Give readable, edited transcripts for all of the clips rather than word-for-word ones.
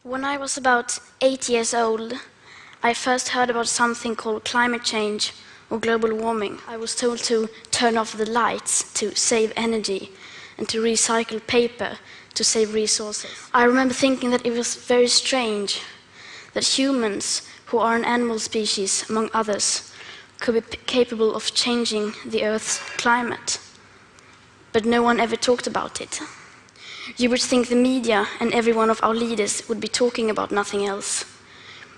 When I was about 8 years old, I first heard about something called climate change or global warming. I was told to turn off the lights to save energy and to recycle paper to save resources. I remember thinking that it was very strange that humans, who are an animal species among others, could be capable of changing the Earth's climate. But no one ever talked about it. You would think the media and every one of our leaders would be talking about nothing else,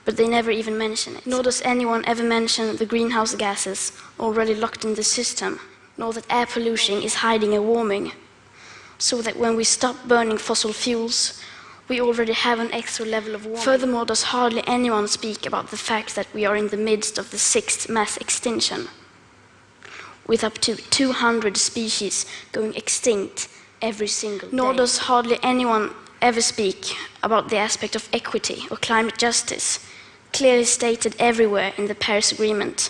but they never even mention it. Nor does anyone ever mention the greenhouse gases already locked in the system, nor that air pollution is hiding a warming, so that when we stop burning fossil fuels, we already have an extra level of warming. Furthermore, does hardly anyone speak about the fact that we are in the midst of the 6th mass extinction, with up to 200 species going extinct every single day. Nor does hardly anyone ever speak about the aspect of equity or climate justice, clearly stated everywhere in the Paris Agreement,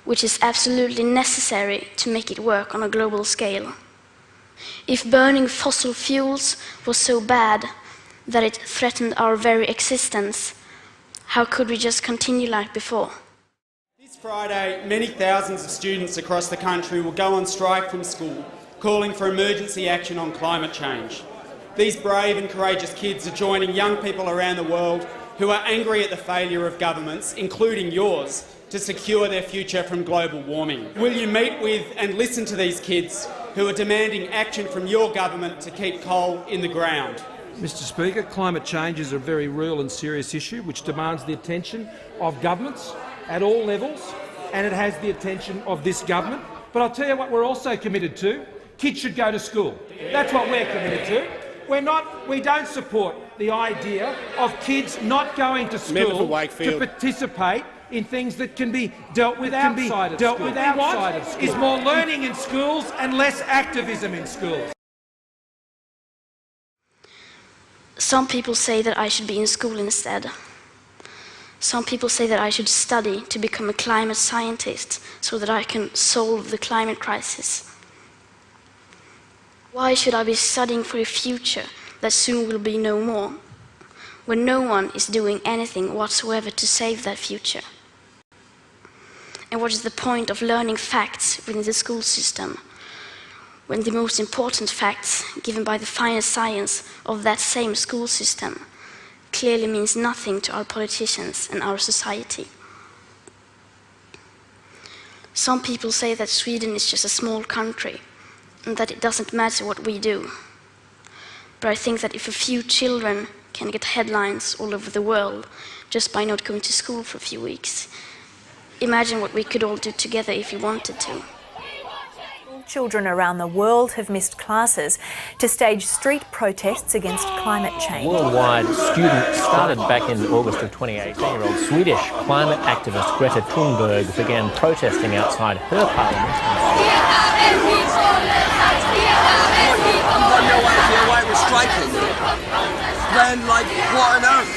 which is absolutely necessary to make it work on a global scale. If burning fossil fuels was so bad that it threatened our very existence, how could we just continue like before? This Friday, many thousands of students across the country will go on strike from school, calling for emergency action on climate change. These brave and courageous kids are joining young people around the world who are angry at the failure of governments, including yours, to secure their future from global warming. Will you meet with and listen to these kids who are demanding action from your government to keep coal in the ground? Mr Speaker, climate change is a very real and serious issue which demands the attention of governments at all levels, and it has the attention of this government. But I'll tell you what we're also committed to. Kids should go to school. That's what we're committed to. We don't support the idea of kids not going to school to participate in things that can be dealt with outside of school. What we want is more learning in schools and less activism in schools. Some people say that I should be in school instead. Some people say that I should study to become a climate scientist so that I can solve the climate crisis. Why should I be studying for a future that soon will be no more, when no one is doing anything whatsoever to save that future? And what is the point of learning facts within the school system, when the most important facts given by the finest science of that same school system clearly means nothing to our politicians and our society? Some people say that Sweden is just a small country and that it doesn't matter what we do. But I think that if a few children can get headlines all over the world just by not going to school for a few weeks, imagine what we could all do together if we wanted to. Children around the world have missed classes to stage street protests against climate change. Worldwide students started back in August of 2018. 18-year-old Swedish climate activist Greta Thunberg began protesting outside her parliament. I've got no idea why we're striking. Then, like, what on earth?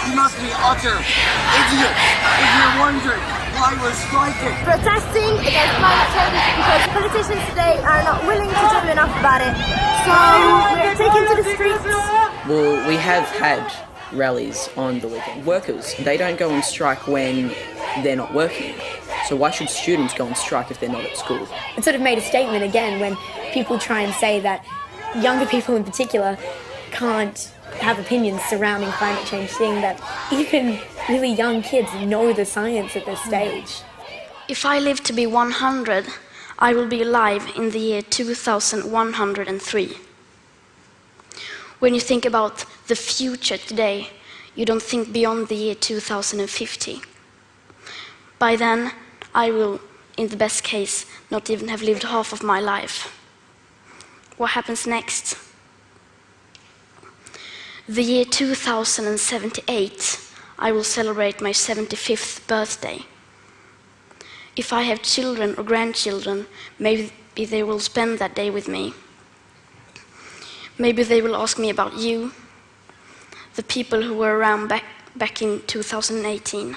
You must be utter idiots if you're wondering why we're striking. Protesting against climate change because politicians today are not willing to do enough about it. So we're taking to the streets. Well, we have had rallies on the weekend. Workers, they don't go on strike when they're not working. So why should students go on strike if they're not at school? It sort of made a statement again when people try and say that younger people in particular can't have opinions surrounding climate change, seeing that even really young kids know the science at this stage. If I live to be 100, I will be alive in the year 2103. When you think about the future today, you don't think beyond the year 2050. By then, I will, in the best case, not even have lived half of my life. What happens next? The year 2078, I will celebrate my 75th birthday. If I have children or grandchildren, maybe they will spend that day with me. Maybe they will ask me about you, the people who were around back in 2018.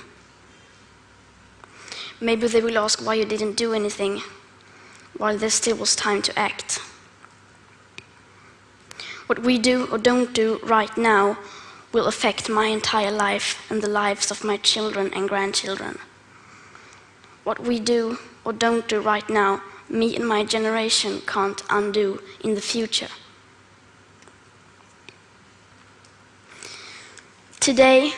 Maybe they will ask why you didn't do anything while there still was time to act. What we do or don't do right now will affect my entire life and the lives of my children and grandchildren. What we do or don't do right now, me and my generation can't undo in the future. Today,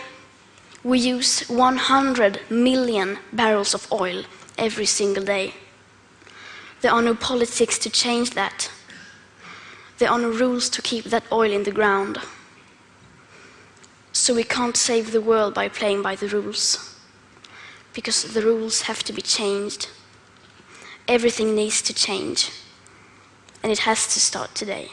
we use 100 million barrels of oil every single day. There are no politics to change that. There are no rules to keep that oil in the ground. So we can't save the world by playing by the rules, because the rules have to be changed. Everything needs to change, and it has to start today.